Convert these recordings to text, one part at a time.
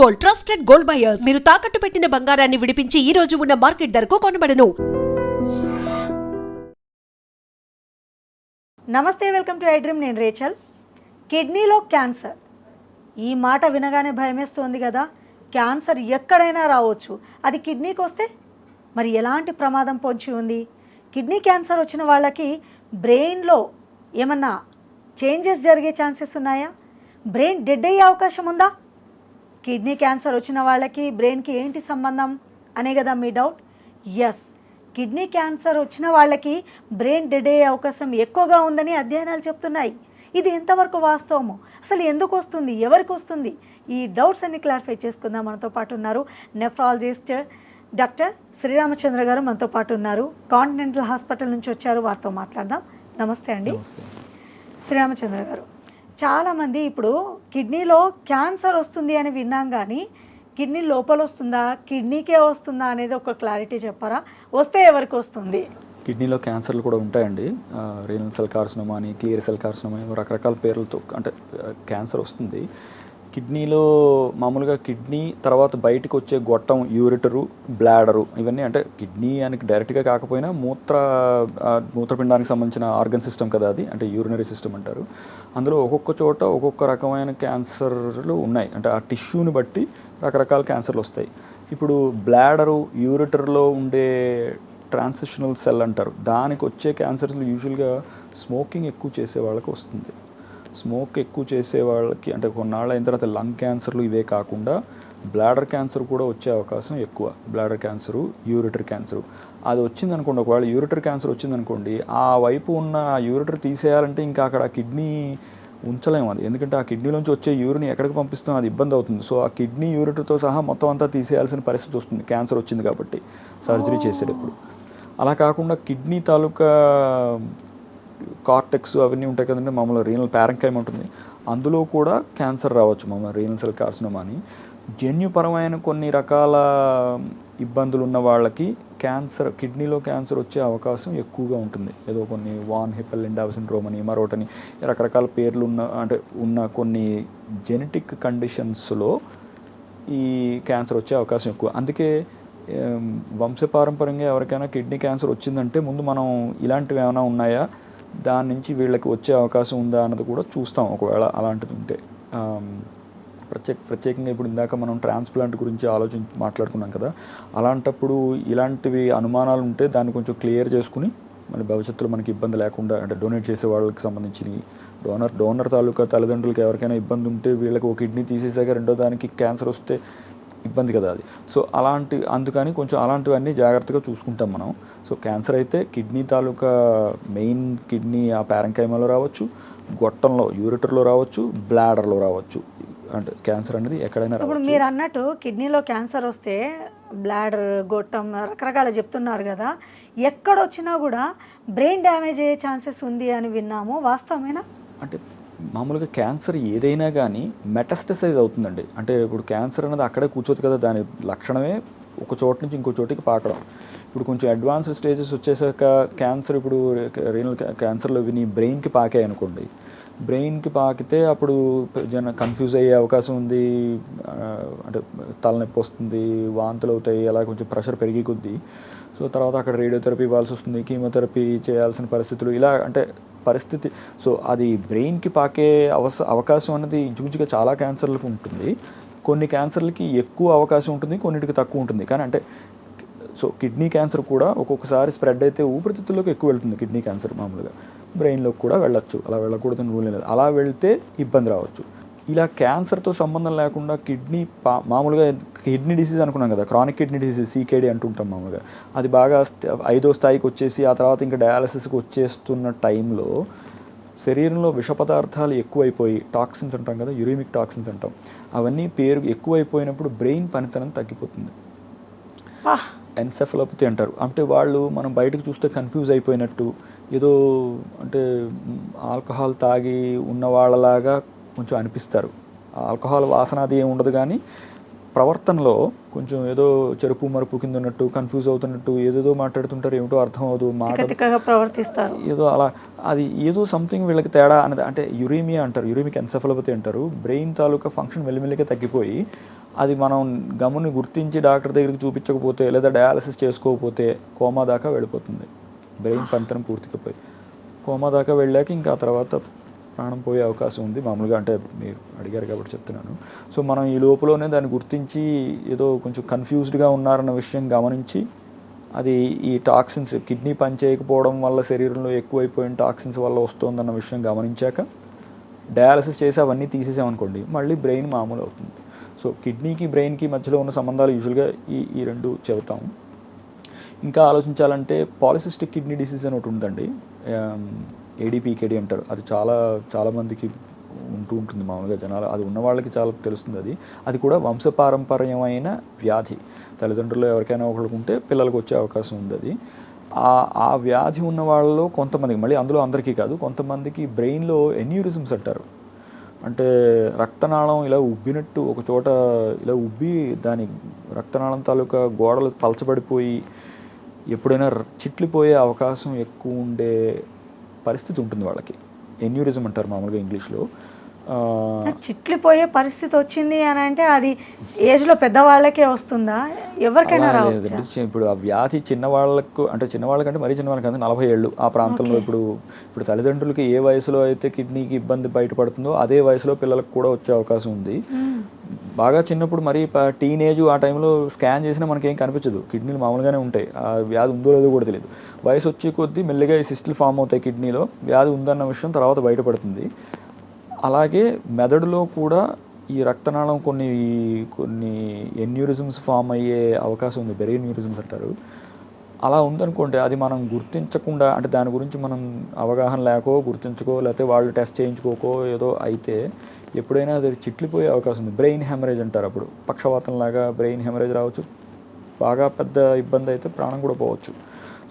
Gold, trusted gold buyers. మీరు తాకట్టు పెట్టిన బంగారాన్ని విడిపించి ఈ రోజు ఉన్న మార్కెట్ ధరకు కొనబడను. నమస్తే, వెల్కమ్ టు ఐ డ్రీమ్. నేను రేచల్. కిడ్నీలో క్యాన్సర్, ఈ మాట వినగానే భయమేస్తుంది కదా. క్యాన్సర్ ఎక్కడైనా రావచ్చు, అది కిడ్నీకి వస్తే మరి ఎలాంటి ప్రమాదం పొంచి ఉంది? కిడ్నీ క్యాన్సర్ వచ్చిన వాళ్ళకి బ్రెయిన్లో ఏమన్నా చేంజెస్ జరిగే ఛాన్సెస్ ఉన్నాయా? బ్రెయిన్ డెడ్ అయ్యే అవకాశం ఉందా? కిడ్నీ క్యాన్సర్ వచ్చిన వాళ్ళకి బ్రెయిన్కి ఏంటి సంబంధం అనే కదా మీ డౌట్. ఎస్, కిడ్నీ క్యాన్సర్ వచ్చిన వాళ్ళకి బ్రెయిన్ డెడ్ అయ్యే అవకాశం ఎక్కువగా ఉందని అధ్యయనాలు చెప్తున్నాయి. ఇది ఎంతవరకు వాస్తవము, అసలు ఎందుకు వస్తుంది, ఎవరికి వస్తుంది, ఈ డౌట్స్ అన్ని క్లారిఫై చేసుకుందాం. మనతో పాటు ఉన్నారు నెఫ్రాలజిస్ట్ డాక్టర్ శ్రీరామచంద్ర గారు, మనతో పాటు ఉన్నారు. కాంటినెంటల్ హాస్పిటల్ నుంచి వచ్చారు, వారితో మాట్లాడదాం. నమస్తే అండి. శ్రీరామచంద్ర గారు, చాలామంది ఇప్పుడు కిడ్నీలో క్యాన్సర్ వస్తుంది అని విన్నాం, కానీ కిడ్నీ లోపల వస్తుందా, కిడ్నీకే వస్తుందా అనేది ఒక క్లారిటీ చెప్పారా? వస్తే ఎవరికి వస్తుంది? కిడ్నీలో క్యాన్సర్లు కూడా ఉంటాయండి. రీనల్ సెల్ కార్సినోమా అని, క్లియర్ సెల్ కార్సినోమా అని రకరకాల పేర్లతో అంటే క్యాన్సర్ వస్తుంది. కిడ్నీలో మామూలుగా కిడ్నీ తర్వాత బయటకు వచ్చే గొట్టం, యూరిటరు, బ్లాడరు, ఇవన్నీ అంటే కిడ్నీ అని డైరెక్ట్గా కాకపోయినా మూత్రపిండానికి సంబంధించిన ఆర్గన్ సిస్టమ్ కదా అది, అంటే యూరినరీ సిస్టమ్ అంటారు. అందులో ఒక్కొక్క చోట ఒక్కొక్క రకమైన క్యాన్సర్లు ఉన్నాయి. అంటే ఆ టిష్యూని బట్టి రకరకాల క్యాన్సర్లు వస్తాయి. ఇప్పుడు బ్లాడరు, యూరిటర్లో ఉండే ట్రాన్సిషనల్ సెల్ అంటారు, దానికి వచ్చే క్యాన్సర్లు యూజువల్గా స్మోకింగ్ ఎక్కువ చేసే వాళ్ళకి వస్తుంది. స్మోక్ ఎక్కువ చేసే వాళ్ళకి అంటే కొన్నాళ్ళు అయిన తర్వాత లంగ్ క్యాన్సర్లు ఇవే కాకుండా బ్లాడర్ క్యాన్సర్ కూడా వచ్చే అవకాశం ఎక్కువ. బ్లాడర్ క్యాన్సరు, యూరిటర్ క్యాన్సరు అది వచ్చిందనుకోండి, ఒకవేళ యూరిటర్ క్యాన్సర్ వచ్చిందనుకోండి, ఆ వైపు ఉన్న యూరిటర్ తీసేయాలంటే ఇంకా అక్కడ కిడ్నీ ఉంచలేము అది, ఎందుకంటే ఆ కిడ్నీలోంచి వచ్చే యూరిన్ ఎక్కడికి పంపిస్తాం అది ఇబ్బంది అవుతుంది. సో ఆ కిడ్నీ యూరిటర్తో సహా మొత్తం అంతా తీసేయాల్సిన పరిస్థితి వస్తుంది క్యాన్సర్ వచ్చింది కాబట్టి సర్జరీ చేసేటప్పుడు. అలా కాకుండా కిడ్నీ తాలూకా కార్టెక్స్ అవన్నీ ఉంటాయి కదండి, మామూలుగా రీనల్ ప్యారెంకైమ్ ఉంటుంది, అందులో కూడా క్యాన్సర్ రావచ్చు. మామూలుగా రీనల్ సెల్ కార్సినోమా అని జన్యుపరమైన కొన్ని రకాల ఇబ్బందులు ఉన్న వాళ్ళకి క్యాన్సర్, కిడ్నీలో క్యాన్సర్ వచ్చే అవకాశం ఎక్కువగా ఉంటుంది. ఏదో కొన్ని వాన్ హిప్పెల్-లిండౌ సిండ్రోమ్ అని, మరొకటని రకరకాల పేర్లు ఉన్న కొన్ని జెనెటిక్ కండిషన్స్లో ఈ క్యాన్సర్ వచ్చే అవకాశం ఎక్కువ. అందుకే వంశపారంపర్యంగా ఎవరికైనా కిడ్నీ క్యాన్సర్ వచ్చిందంటే ముందు మనం ఇలాంటివి ఏమైనా ఉన్నాయా, దాని నుంచి వీళ్ళకి వచ్చే అవకాశం ఉందా అన్నది కూడా చూస్తాం ఒకవేళ అలాంటిది ఉంటే. ప్రత్యేకంగా ఇప్పుడు ఇందాక మనం ట్రాన్స్ప్లాంట్ గురించి మాట్లాడుకున్నాం కదా, అలాంటప్పుడు ఇలాంటివి అనుమానాలు ఉంటే దాన్ని కొంచెం క్లియర్ చేసుకుని మన భవిష్యత్తులో మనకి ఇబ్బంది లేకుండా, అంటే డొనేట్ చేసే వాళ్ళకి సంబంధించి డోనర్ తాలూకా తల్లిదండ్రులకి ఎవరికైనా ఇబ్బంది ఉంటే వీళ్ళకి ఒక కిడ్నీ తీసేసాక రెండో దానికి క్యాన్సర్ వస్తే ఇబ్బంది కదా అది. సో అందుకని కొంచెం అలాంటివన్నీ జాగ్రత్తగా చూసుకుంటాం మనం. సో క్యాన్సర్ అయితే కిడ్నీ తాలూకా మెయిన్ కిడ్నీ ఆ ప్యారెంకైమాలో రావచ్చు, గొట్టంలో యూరిటర్లో రావచ్చు, బ్లాడర్లో రావచ్చు. అంటే క్యాన్సర్ అనేది ఎక్కడైనా రావచ్చు. ఇప్పుడు మీరు అన్నట్టు కిడ్నీలో క్యాన్సర్ వస్తే బ్లాడర్, గొట్టం రకరకాల చెప్తున్నారు కదా, ఎక్కడొచ్చినా కూడా బ్రెయిన్ డ్యామేజ్ అయ్యే ఛాన్సెస్ ఉంది అని విన్నాము, వాస్తవమేనా? అంటే మామూలుగా క్యాన్సర్ ఏదైనా కానీ మెటాస్టసైజ్ అవుతుందండి. అంటే ఇప్పుడు క్యాన్సర్ అనేది అక్కడే కూర్చోదు కదా, దాని లక్షణమే ఒక చోటు నుంచి ఇంకో చోటికి పాకడం. ఇప్పుడు కొంచెం అడ్వాన్స్డ్ స్టేజెస్ వచ్చేసాక క్యాన్సర్, ఇప్పుడు రీనల్ క్యాన్సర్లో విని బ్రెయిన్కి పాకాయి అనుకోండి, బ్రెయిన్కి పాకితే అప్పుడు కన్ఫ్యూజ్ అయ్యే అవకాశం ఉంది. అంటే తలనొప్పి వస్తుంది, వాంతులు అవుతాయి, అలా కొంచెం ప్రెషర్ పెరిగి కొద్దీ. సో తర్వాత అక్కడ రేడియోథెరపీ ఇవ్వాల్సి వస్తుంది, కీమోథెరపీ చేయాల్సిన పరిస్థితులు, ఇలా అంటే పరిస్థితి. సో అది బ్రెయిన్కి పాకే అవకాశం అనేది ఇంచుమించుగా చాలా క్యాన్సర్లకు ఉంటుంది. కొన్ని క్యాన్సర్లకి ఎక్కువ అవకాశం ఉంటుంది, కొన్నిటికి తక్కువ ఉంటుంది. కానీ అంటే సో కిడ్నీ క్యాన్సర్ కూడా ఒక్కొక్కసారి స్ప్రెడ్ అయితే ఊపిరితిత్తుల్లోకి ఎక్కువ వెళ్తుంది. కిడ్నీ క్యాన్సర్ మామూలుగా బ్రెయిన్లోకి కూడా వెళ్ళొచ్చు, అలా వెళ్ళకూడదని రూల్ లేదు. అలా వెళ్తే ఇబ్బంది రావచ్చు. ఇలా క్యాన్సర్తో సంబంధం లేకుండా మామూలుగా కిడ్నీ డిసీజ్ అనుకున్నాం కదా, క్రానిక్ కిడ్నీ డిసీజ్ CKD అంటుంటాం మామూలుగా. అది బాగా 5వ స్థాయికి వచ్చేసి ఆ తర్వాత ఇంకా డయాలసిస్కి వచ్చేస్తున్న టైంలో శరీరంలో విష పదార్థాలు ఎక్కువైపోయి, టాక్సిన్స్ అంటాం కదా, యూరిమిక్ టాక్సిన్స్ అంటాం, అవన్నీ ఎక్కువైపోయినప్పుడు బ్రెయిన్ పనితనం తగ్గిపోతుంది. ఎన్సెఫలోపతి అంటారు. అంటే వాళ్ళు మనం బయటకు చూస్తే కన్ఫ్యూజ్ అయిపోయినట్టు, ఏదో అంటే ఆల్కహాల్ తాగి ఉన్న వాళ్ళలాగా కొంచెం అనిపిస్తారు. ఆల్కహాల్ వాసన అది ఏమి ఉండదు, కానీ ప్రవర్తనలో కొంచెం ఏదో చెరుపు మరుపు కింద ఉన్నట్టు, కన్ఫ్యూజ్ అవుతున్నట్టు, ఏదేదో మాట్లాడుతుంటారు, ఏమిటో అర్థం అవ్వదు, తిక్కగా ప్రవర్తిస్తారు. ఏదో అలా అది ఏదో సంథింగ్ వీళ్ళకి తేడా అనేది. అంటే యురేమియా అంటారు, యురేమిక్ ఎన్సెఫలోపతి అంటారు. బ్రెయిన్ తాలూకా ఫంక్షన్ మెల్లిమెల్లిగా తగ్గిపోయి అది మనం గమని గుర్తించి డాక్టర్ దగ్గరికి చూపించకపోతే లేదా డయాలసిస్ చేసుకోకపోతే కోమా దాకా వెళ్ళిపోతుంది. బ్రెయిన్ పనితనం పూర్తిగా పోయి కోమా దాకా వెళ్ళాక ఇంకా ఆ తర్వాత ప్రాణం పోయే అవకాశం ఉంది మామూలుగా. అంటే మీరు అడిగారు కాబట్టి చెప్తున్నాను. సో మనం ఈ లోపలనే దాన్ని గుర్తించి ఏదో కొంచెం కన్ఫ్యూజ్డ్గా ఉన్నారన్న విషయం గమనించి అది ఈ టాక్సిన్స్ కిడ్నీ పనిచేయకపోవడం వల్ల శరీరంలో ఎక్కువైపోయిన టాక్సిన్స్ వల్ల వస్తుందన్న విషయం గమనించాక డయాలసిస్ చేసి అవన్నీ తీసేసామనుకోండి మళ్ళీ బ్రెయిన్ మామూలు అవుతుంది. సో కిడ్నీకి బ్రెయిన్కి మధ్యలో ఉన్న సంబంధాలు యూజువల్గా ఈ రెండు చెబుతాము. ఇంకా ఆలోచించాలంటే పాలిసిస్టిక్ కిడ్నీ డిసీజ్ అని ఒకటి ఉందండి, ఏడీపీకేడి అంటారు. అది చాలామందికి ఉంటుంది మామూలుగా జనాలు, అది ఉన్న వాళ్ళకి చాలా తెలుస్తుంది. అది కూడా వంశపారంపర్యమైన వ్యాధి. తల్లిదండ్రులు ఎవరికైనా ఒకరికి ఉంటే పిల్లలకు వచ్చే అవకాశం ఉంది. అది ఆ వ్యాధి ఉన్న వాళ్ళలో కొంతమందికి, మళ్ళీ అందులో అందరికీ కాదు, కొంతమందికి బ్రెయిన్లో ఎన్యూరిజమ్స్ అంటారు. అంటే రక్తనాళం ఇలా ఉబ్బినట్టు ఒక చోట ఇలా ఉబ్బి దాని రక్తనాళం తాలూకా గోడలు పలచబడిపోయి ఎప్పుడైనా చిట్లిపోయే అవకాశం ఎక్కువ ఉండే పరిస్థితి ఉంటుంది వాళ్ళకి. ఎన్యూరిజం అంటారు మామూలుగా ఇంగ్లీష్లో. చిట్లిపోయే పరిస్థితి వచ్చింది అని అంటే అది ఏజ్లో పెద్దవాళ్ళకే వస్తుందా, ఎవరికైనా రావచ్చు? ఇప్పుడు ఆ వ్యాధి చిన్నవాళ్ళకు, అంటే చిన్నవాళ్ళకంటే మరీ చిన్నవాళ్ళకి అంటే 40 ఏళ్ళు ఆ ప్రాంతంలో. ఇప్పుడు తల్లిదండ్రులకి ఏ వయసులో అయితే కిడ్నీకి ఇబ్బంది బయటపడుతుందో అదే వయసులో పిల్లలకు కూడా వచ్చే అవకాశం ఉంది. బాగా చిన్నప్పుడు మరి టీనేజ్ ఆ టైంలో స్కాన్ చేసినా మనకేం కనిపించదు, కిడ్నీలు మామూలుగానే ఉంటాయి, ఆ వ్యాధి ఉందో లేదో కూడా తెలియదు. వయసు వచ్చే కొద్దీ మెల్లిగా ఈ సిస్టులు ఫామ్ అవుతాయి కిడ్నీలో, వ్యాధి ఉందన్న విషయం తర్వాత బయటపడుతుంది. అలాగే మెదడులో కూడా ఈ రక్తనాళం కొన్ని ఎన్యూరిజమ్స్ ఫామ్ అయ్యే అవకాశం ఉంది, బెరియన్యూరిజమ్స్ అంటారు. అలా ఉందనుకోండి, అది మనం గుర్తించకుండా, అంటే దాని గురించి మనం అవగాహన లేకో గుర్తించుకో లేకపోతే వాళ్ళు టెస్ట్ చేయించుకోకో ఏదో అయితే ఎప్పుడైనా అది చిట్లిపోయే అవకాశం ఉంది. బ్రెయిన్ హెమరేజ్ అంటారు. అప్పుడు పక్షవాతం లాగా బ్రెయిన్ హెమరేజ్ రావచ్చు, బాగా పెద్ద ఇబ్బంది అయితే ప్రాణం కూడా పోవచ్చు.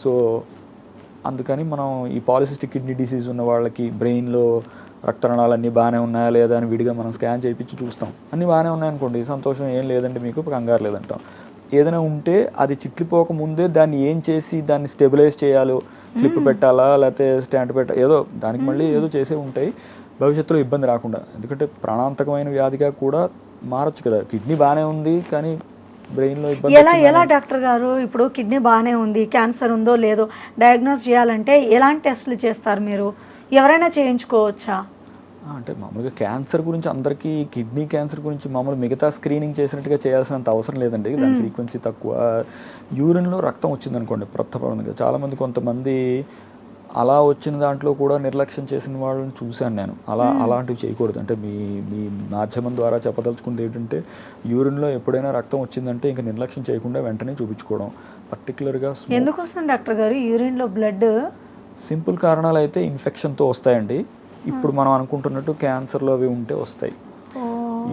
సో అందుకని మనం ఈ పాలిసిస్టిక్ కిడ్నీ డిసీజ్ ఉన్న వాళ్ళకి బ్రెయిన్లో రక్తనాళాలు అన్నీ బాగానే ఉన్నాయా లేదా అని విడిగా మనం స్కాన్ చేయించి చూస్తాం. అన్నీ బాగానే ఉన్నాయనుకోండి, సంతోషం, ఏం లేదండి మీకు, కంగారు లేదంటాం. ఏదైనా ఉంటే అది చిట్లిపోక ముందే దాన్ని ఏం చేసి దాన్ని స్టెబిలైజ్ చేయాలో, క్లిప్ పెట్టాలా లేకపోతే స్టాండ్ పెట్టాలా, ఏదో దానికి మళ్ళీ ఏదో చేసే ఉంటాయి భవిష్యత్తులో ఇబ్బంది రాకుండా. ఎందుకంటే ప్రాణాంతకమైన వ్యాధిగా కూడా మారచ్చు కదా. కిడ్నీ బాగానే ఉంది కానీ బ్రెయిన్లో ఇబ్బంది ఎలా డాక్టర్ గారు, ఇప్పుడు కిడ్నీ బాగానే ఉంది, క్యాన్సర్ ఉందో లేదో డయాగ్నోస్ చేయాలంటే ఎలాంటి టెస్టులు చేస్తారు మీరు? ఎవరైనా చేయించుకోవచ్చా? అంటే మామూలుగా క్యాన్సర్ గురించి అందరికీ, కిడ్నీ క్యాన్సర్ గురించి మామూలు మిగతా స్క్రీనింగ్ చేసినట్టుగా చేయాల్సినంత అవసరం లేదండి, దాని ఫ్రీక్వెన్సీ తక్కువ. యూరిన్లో రక్తం వచ్చిందనుకోండి ప్రథమంగా, చాలామంది కొంతమంది అలా వచ్చిన దాంట్లో కూడా నిర్లక్ష్యం చేసిన వాళ్ళని చూశాను నేను. అలాంటివి చేయకూడదు. అంటే మీ మాధ్యమం ద్వారా చెప్పదలుచుకుంది ఏంటంటే, యూరిన్లో ఎప్పుడైనా రక్తం వచ్చిందంటే ఇంకా నిర్లక్ష్యం చేయకుండా వెంటనే చూపించుకోవడం. పర్టికులర్గా ఎందుకు వస్తుంది డాక్టర్ గారు యూరిన్లో బ్లడ్? సింపుల్ కారణాలు అయితే ఇన్ఫెక్షన్తో వస్తాయండి. ఇప్పుడు మనం అనుకుంటున్నట్టు క్యాన్సర్లో అవి ఉంటే వస్తాయి.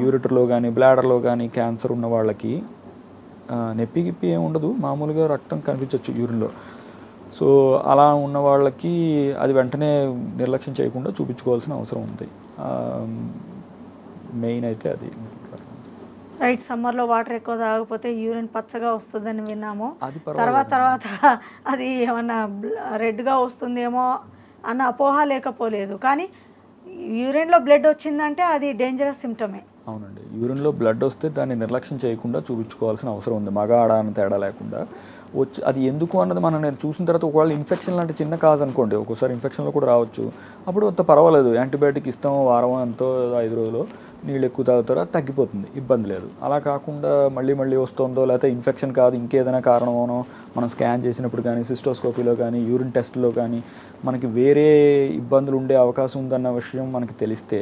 యూరిటర్లో కానీ బ్లాడర్లో కానీ క్యాన్సర్ ఉన్న వాళ్ళకి నొప్పి గిప్పి ఏమి ఉండదు, మామూలుగా రక్తం కనిపించవచ్చు యూరిన్లో. సో అలా ఉన్న వాళ్ళకి అది వెంటనే నిర్లక్ష్యం చేయకుండా చూపించుకోవాల్సిన అవసరం ఉంది. మెయిన్ అయితే అది. రైట్, సమ్మర్లో వాటర్ ఎక్కువ తాగకపోతే యూరిన్ పచ్చగా వస్తుందని విన్నాము. అది తర్వాత అది ఏమన్నా రెడ్గా వస్తుందేమో అన్న అపోహ లేకపోలేదు, కానీ యూరిన్లో బ్లడ్ వచ్చిందంటే అది డేంజరస్ సిమ్టమే. అవునండి, యూరిన్లో బ్లడ్ వస్తే దాన్ని నిర్లక్ష్యం చేయకుండా చూపించుకోవాల్సిన అవసరం ఉంది, మగ ఆడ అని తేడా లేకుండా. వచ్చి అది ఎందుకు అన్నది మనం నేను చూసిన తర్వాత, ఒకవేళ ఇన్ఫెక్షన్ లాంటి చిన్న కాజ్ అనుకోండి, ఒక్కోసారి ఇన్ఫెక్షన్లో కూడా రావచ్చు, అప్పుడు అంత పర్వాలేదు, యాంటీబయాటిక్ ఇస్తాం, వారం ఎంతో 5 రోజులు నీళ్ళు ఎక్కువ తాగుతారో తగ్గిపోతుంది, ఇబ్బంది లేదు. అలా కాకుండా మళ్ళీ వస్తుందో లేకపోతే ఇన్ఫెక్షన్ కాదు ఇంకేదైనా కారణమోనో మనం స్కాన్ చేసినప్పుడు కానీ సిస్టోస్కోపీలో కానీ యూరిన్ టెస్ట్లో కానీ మనకి వేరే ఇబ్బందులు ఉండే అవకాశం ఉందన్న విషయం మనకి తెలిస్తే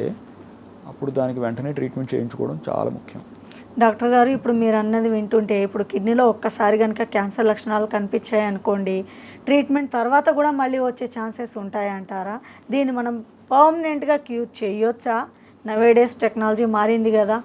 అప్పుడు దానికి వెంటనే ట్రీట్మెంట్ చేయించుకోవడం చాలా ముఖ్యం. డాక్టర్ గారు, ఇప్పుడు మీరు అన్నది వింటుంటే, ఇప్పుడు కిడ్నీలో ఒక్కసారి కనుక క్యాన్సర్ లక్షణాలు కనిపించాయి అనుకోండి, ట్రీట్మెంట్ తర్వాత కూడా మళ్ళీ వచ్చే ఛాన్సెస్ ఉంటాయంటారా? దీన్ని మనం పర్మనెంట్గా క్యూర్ చేయొచ్చా? నవేడేస్ టెక్నాలజీ మారింది కదా.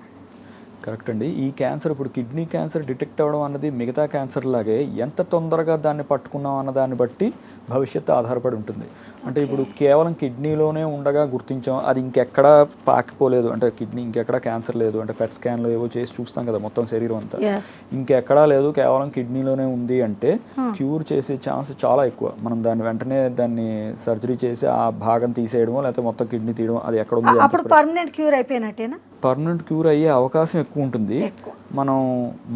కరెక్ట్ అండి. ఈ క్యాన్సర్ ఇప్పుడు కిడ్నీ క్యాన్సర్ డిటెక్ట్ అవ్వడం అన్నది మిగతా క్యాన్సర్ లాగే ఎంత తొందరగా దాన్ని పట్టుకున్నాం అన్న దాన్ని బట్టి భవిష్యత్తు ఆధారపడి ఉంటుంది. అంటే ఇప్పుడు కేవలం కిడ్నీలోనే ఉండగా గుర్తించాం, అది ఇంకెక్కడా పాకిపోలేదు, అంటే కిడ్నీ ఇంకెక్కడా క్యాన్సర్ లేదు అంటే పెట్ స్కాన్లు ఏవో చేసి చూస్తాం కదా మొత్తం శరీరం అంతా, ఇంకెక్కడా లేదు కేవలం కిడ్నీలోనే ఉంది అంటే క్యూర్ చేసే ఛాన్స్ చాలా ఎక్కువ. మనం దాన్ని వెంటనే దాన్ని సర్జరీ చేసి ఆ భాగం తీసేయడమో లేకపోతే మొత్తం కిడ్నీ తీయడం, అది ఎక్కడ ఉంది అప్పుడు పర్మనెంట్ క్యూర్ అయిపోయినట్టేనా? పర్మనెంట్ క్యూర్ అయ్యే అవకాశం ఎక్కువ ఉంటుంది. మనం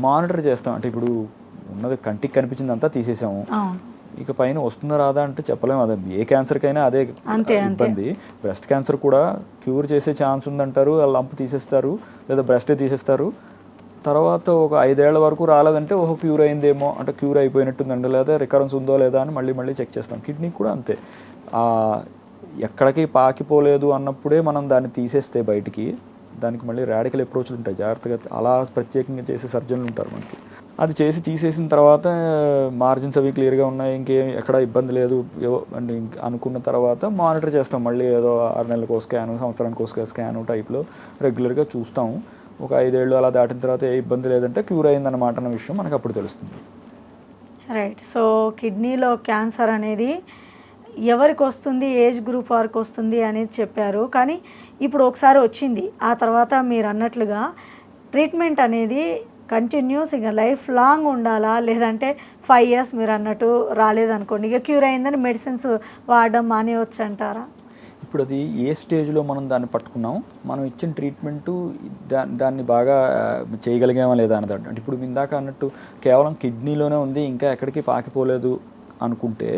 మానిటర్ చేస్తాం, అంటే ఇప్పుడు ఉన్నది కంటికి కనిపించిందంతా తీసేసాము, ఇక పైన వస్తుందా రాదా అంటే చెప్పలేము. అదే ఏ క్యాన్సర్కైనా అదే ఇబ్బంది. బ్రెస్ట్ క్యాన్సర్ కూడా క్యూర్ చేసే ఛాన్స్ ఉందంటారు, లంప్ తీసేస్తారు లేదా బ్రెస్టే తీసేస్తారు, తర్వాత ఒక 5 ఏళ్ల వరకు రాలేదంటే ఓహో క్యూర్ అయిందేమో అంటే క్యూర్ అయిపోయినట్టుందండి, లేదా రికరెన్స్ ఉందో లేదా అని మళ్ళీ చెక్ చేస్తాం. కిడ్నీ కూడా అంతే, ఎక్కడికి పాకిపోలేదు అన్నప్పుడే మనం దాన్ని తీసేస్తే బయటికి దానికి మళ్ళీ రాడికల్ అప్రోచ్లు ఉంటాయి జాగ్రత్తగా, అలా ప్రత్యేకంగా చేసే సర్జన్లు ఉంటారు మనకి. అది చేసి తీసేసిన తర్వాత మార్జిన్స్ అవి క్లియర్గా ఉన్నాయి, ఇంకేం ఎక్కడ ఇబ్బంది లేదు అంటే అనుకున్న తర్వాత మానిటర్ చేస్తాం. మళ్ళీ ఏదో 6 నెలలకు స్కాను, సంవత్సరానికి స్కాను టైప్లో రెగ్యులర్గా చూస్తాము. ఒక 5 ఏళ్ళు అలా దాటిన తర్వాత ఏ ఇబ్బంది లేదంటే క్యూర్ అయిందన్నమాట అన్న విషయం మనకు అప్పుడు తెలుస్తుంది. రైట్. సో కిడ్నీలో క్యాన్సర్ అనేది ఎవరికి వస్తుంది, ఏజ్ గ్రూప్ వారికి వస్తుంది అనేది చెప్పారు. కానీ ఇప్పుడు ఒకసారి వచ్చింది, ఆ తర్వాత మీరు అన్నట్లుగా ట్రీట్మెంట్ అనేది కంటిన్యూస్ ఇక లైఫ్ లాంగ్ ఉండాలా, లేదంటే 5 years మీరు అన్నట్టు రాలేదనుకోండి ఇక క్యూర్ అయిందని మెడిసిన్స్ వాడడం మానేయవచ్చు అంటారా? ఇప్పుడు అది ఏ స్టేజ్లో మనం దాన్ని పట్టుకున్నాం, మనం ఇచ్చిన ట్రీట్మెంటు దాన్ని బాగా చేయగలిగామా లేదా అన్నది. అంటే ఇప్పుడు ఇందాక అన్నట్టు కేవలం కిడ్నీలోనే ఉంది ఇంకా ఎక్కడికి పాకిపోలేదు అనుకుంటే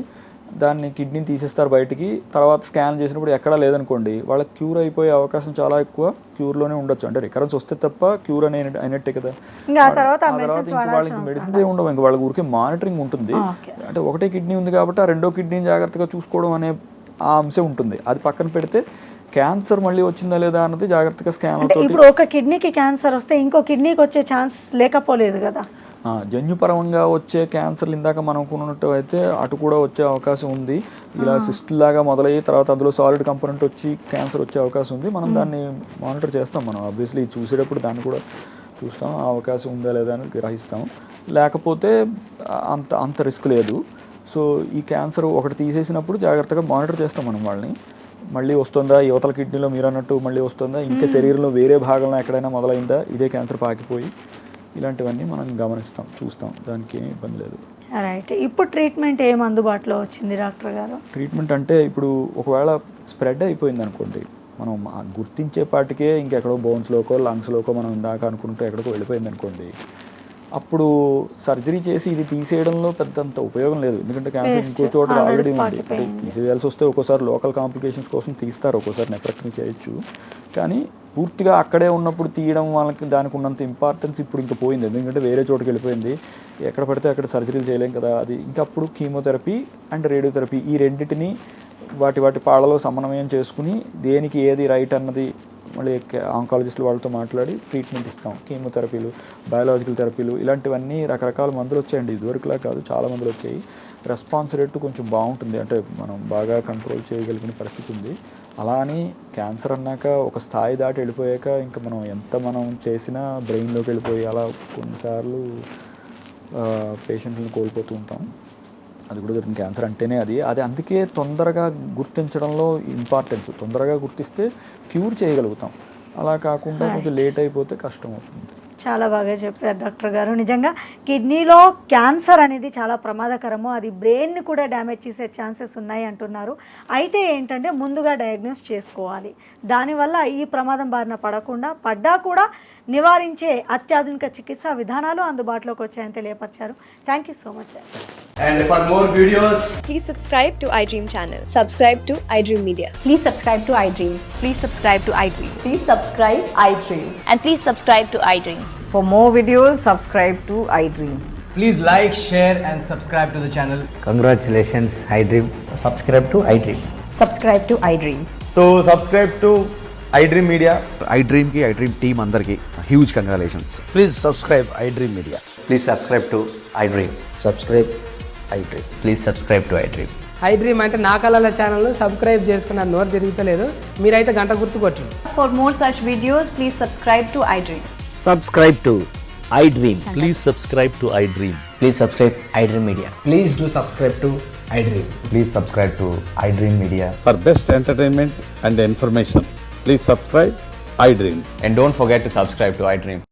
దాన్ని కిడ్నీని తీసేస్తారు బయటికి, తర్వాత స్కాన్ చేసినప్పుడు ఎక్కడా లేదనుకోండి వాళ్ళకి క్యూర్ అయిపోయే అవకాశం చాలా ఎక్కువ, క్యూర్లోనే ఉండొచ్చు. అంటే రికరెన్స్ వస్తే తప్ప క్యూర్ అయినట్టే కదా. వాళ్ళకి మెడిసిన్స్ ఏమి ఉండవు, ఇంకా వాళ్ళకి ఊరికే మానిటరింగ్ ఉంటుంది. అంటే ఒకటే కిడ్నీ ఉంది కాబట్టి ఆ రెండో కిడ్నీని జాగ్రత్తగా చూసుకోవడం అనే ఆ అంశం ఉంటుంది. అది పక్కన పెడితే క్యాన్సర్ మళ్ళీ వచ్చిందా లేదా అన్నది జాగ్రత్తగా స్కాన్. ఇప్పుడు ఒక కిడ్నీకి క్యాన్సర్ వస్తే ఇంకో కిడ్నీకి వచ్చే ఛాన్స్ లేకపోలేదు కదా. జన్యుపరంగా వచ్చే క్యాన్సర్లు ఇందాక మనం అనుకున్నట్టు అయితే అటు కూడా వచ్చే అవకాశం ఉంది. ఇలా సిస్ట్ లాగా మొదలయ్యి తర్వాత అందులో సాలిడ్ కంపోనెంట్ వచ్చి క్యాన్సర్ వచ్చే అవకాశం ఉంది. మనం దాన్ని మానిటర్ చేస్తాం. మనం ఆబ్వియస్లీ చూసేటప్పుడు దాన్ని కూడా చూస్తాం, ఆ అవకాశం ఉందా లేదా అని గ్రహిస్తాం. లేకపోతే అంత రిస్క్ లేదు. సో ఈ క్యాన్సర్ ఒకటి తీసేసినప్పుడు జాగ్రత్తగా మానిటర్ చేస్తాం మనం వాళ్ళని. మళ్ళీ వస్తుందా, యువతల కిడ్నీలో మీరు అన్నట్టు మళ్ళీ వస్తుందా, ఇంకా శరీరంలో వేరే భాగంలో ఎక్కడైనా మొదలైందా ఇదే క్యాన్సర్ పాకిపోయి, ఇలాంటివన్నీ మనం గమనిస్తాం, చూస్తాం, దానికి ఏమి ఇబ్బంది లేదు. రైట్. ఇప్పుడు ట్రీట్మెంట్ ఏం అందుబాటులో వచ్చింది డాక్టర్ గారు? ట్రీట్మెంట్ అంటే ఇప్పుడు ఒకవేళ స్ప్రెడ్ అయిపోయింది అనుకోండి, మనం గుర్తించేపాటికే ఇంకెక్కడో బోన్స్లోకో లంగ్స్లోకో మనం ఇందాక అనుకుంటూ ఎక్కడికో వెళ్ళిపోయింది అనుకోండి, అప్పుడు సర్జరీ చేసి ఇది తీసేయడంలో పెద్దంత ఉపయోగం లేదు. ఎందుకంటే క్యాన్సర్ ఇంకో చోట ఆల్రెడీ ఉంది. అంటే తీసేయాల్సి వస్తే ఒక్కోసారి లోకల్ కాంప్లికేషన్స్ కోసం తీస్తారు, ఒక్కోసారి నెఫ్రెక్టమీ చేయొచ్చు. కానీ పూర్తిగా అక్కడే ఉన్నప్పుడు తీయడం వాళ్ళకి దానికి ఉన్నంత ఇంపార్టెన్స్ ఇప్పుడు ఇంకా పోయింది. ఎందుకంటే వేరే చోటుకి వెళ్ళిపోయింది, ఎక్కడ పడితే అక్కడ సర్జరీలు చేయలేం కదా. అది ఇంకా అప్పుడు కీమోథెరపీ అండ్ రేడియోథెరపీ ఈ రెండింటిని వాటి పాళ్ళలో సమన్వయం చేసుకుని దేనికి ఏది రైట్ అన్నది మళ్ళీ ఆంకాలజిస్టులు వాళ్ళతో మాట్లాడి ట్రీట్మెంట్ ఇస్తాం. కీమోథెరపీలు, బయాలజికల్ థెరపీలు, ఇలాంటివన్నీ రకరకాల మందులు వచ్చాయండి. ఇదివరకులా కాదు, చాలా మందులు వచ్చాయి. రెస్పాన్స్ రేట్ కొంచెం బాగుంటుంది, అంటే మనం బాగా కంట్రోల్ చేయగలిగిన పరిస్థితి ఉంది. అలా అని క్యాన్సర్ అన్నాక ఒక స్థాయి దాటి వెళ్ళిపోయాక ఇంకా మనం చేసినా బ్రెయిన్లోకి వెళ్ళిపోయి అలా కొన్నిసార్లు పేషెంట్లను కోల్పోతూ ఉంటాం. అది కూడా జరుగుతుంది. క్యాన్సర్ అంటేనే అది అందుకే తొందరగా గుర్తించడంలో ఇంపార్టెన్స్. తొందరగా గుర్తిస్తే క్యూర్ చేయగలుగుతాం, అలా కాకుండా కొంచెం లేట్ అయిపోతే కష్టం అవుతుంది. చాలా బాగా చెప్పారు డాక్టర్ గారు. నిజంగా కిడ్నీలో క్యాన్సర్ అనేది చాలా ప్రమాదకరము, అది బ్రెయిన్ని కూడా డ్యామేజ్ చేసే ఛాన్సెస్ ఉన్నాయి అంటున్నారు. అయితే ఏంటంటే ముందుగా డయాగ్నోస్ చేసుకోవాలి, దానివల్ల ఈ ప్రమాదం బారిన పడ్డా కూడా నివారించే అత్యాధునిక చికిత్సా విధానాలు అందుబాటులోకి వచ్చాయని తెలియపరిచారు. Thank you so much. And for more videos, please subscribe to iDream channel. Subscribe to iDream Media. Please subscribe to iDream. Please subscribe to iDream. Please subscribe iDream. And please subscribe to iDream. For more videos, subscribe to iDream. please like, share and subscribe to the channel. Congratulations, iDream. Subscribe to iDream. Subscribe to iDream. So subscribe to iDream Media. iDream team andarki huge congratulations. Please subscribe iDream Media. Please subscribe to iDream. Subscribe iDream. Please subscribe to iDream. iDream అంటే నా కళల ఛానల్ను subscribe చేసుకున్న నోరు తిరుగుతలేదు, మీరైతే గంట గుర్తు కొట్టండి. For more such videos, please subscribe to iDream. Subscribe to iDream. Please subscribe to iDream. Please subscribe iDream Media. Please do subscribe to iDream. Please subscribe to iDream Media. For best entertainment and information, please subscribe iDream. And don't forget to subscribe to iDream.